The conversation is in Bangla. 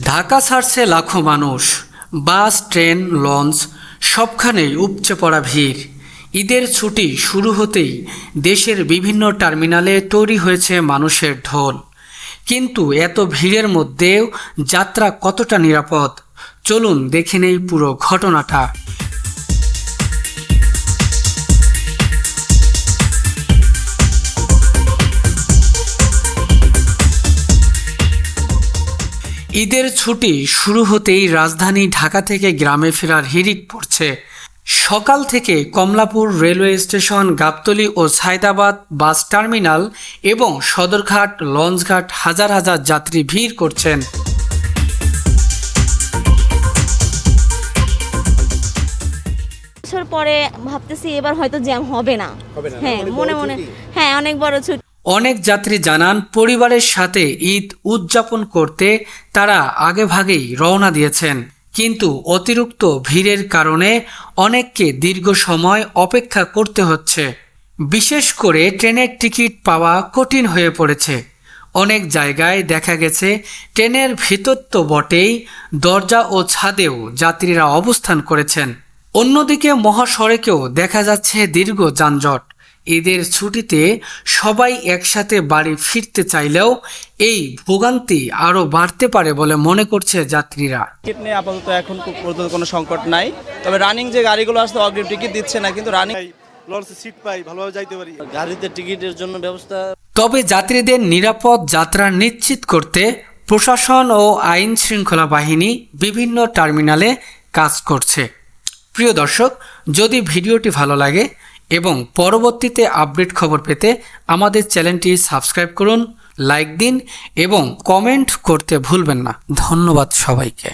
ঢাকা ছাড়ছে লাখো মানুষ, বাস, ট্রেন, লঞ্চ সবখানেই উপচে পড়া ভিড়। ঈদের ছুটি শুরু হতেই দেশের বিভিন্ন টার্মিনালে তৈরি হয়েছে মানুষের ঢল। কিন্তু এত ভিড়ের মধ্যেও যাত্রা কতটা নিরাপদ, চলুন দেখে নেই পুরো ঘটনাটা। ঈদের ছুটি শুরু হতেই রাজধানী ঢাকা থেকে গ্রামে ফেরার হিড়িক পড়ছে। সকাল থেকে কমলাপুর রেলওয়ে স্টেশন, গাবতলী ও সায়দাবাদ বাস টার্মিনাল এবং সদরঘাট, লঞ্চঘাট হাজার হাজার যাত্রী ভিড় করছেন। বছর পরে ভাবতেছি এবার হয়তো জ্যাম হবে না। হ্যাঁ, মনে মনে হ্যাঁ, অনেক বড় ছুটি। অনেক যাত্রী জানান পরিবারের সাথে ঈদ উদযাপন করতে তারা আগেভাগেই রওনা দিয়েছেন, কিন্তু অতিরিক্ত ভিড়ের কারণে অনেককে দীর্ঘ সময় অপেক্ষা করতে হচ্ছে। বিশেষ করে ট্রেনের টিকিট পাওয়া কঠিন হয়ে পড়েছে। অনেক জায়গায় দেখা গেছে ট্রেনের ভিতর তো বটেই, দরজা ও ছাদেও যাত্রীরা অবস্থান করেছেন। অন্যদিকে মহাসড়কেও দেখা যাচ্ছে দীর্ঘ যানজট। ঈদের ছুটিতে সবাই একসাথে বাড়ি ফিরতে চাইলেও এই ভোগান্তি আরও বাড়তে পারে বলে মনে করছে যাত্রীরা। টিকিট নিয়ে আপাতত এখন পর্যন্ত কোনো সংকট নাই, তবে রানিং যে গাড়িগুলো আসতে অগ্রিম টিকিট দিচ্ছে না, কিন্তু রানিং লঞ্চে সিট পাই, ভালোভাবে যাইতে পারি। গাড়িতে টিকিটের জন্য ব্যবস্থা। তবে যাত্রীদের নিরাপদ যাত্রা নিশ্চিত করতে প্রশাসন ও আইন শৃঙ্খলা বাহিনী বিভিন্ন টার্মিনালে কাজ করছে। প্রিয় দর্শক, যদি ভিডিওটি ভালো লাগে এবং পরবর্তীতে আপডেট খবর পেতে আমাদের চ্যানেলটি সাবস্ক্রাইব করুন, লাইক দিন এবং কমেন্ট করতে ভুলবেন না। ধন্যবাদ সবাইকে।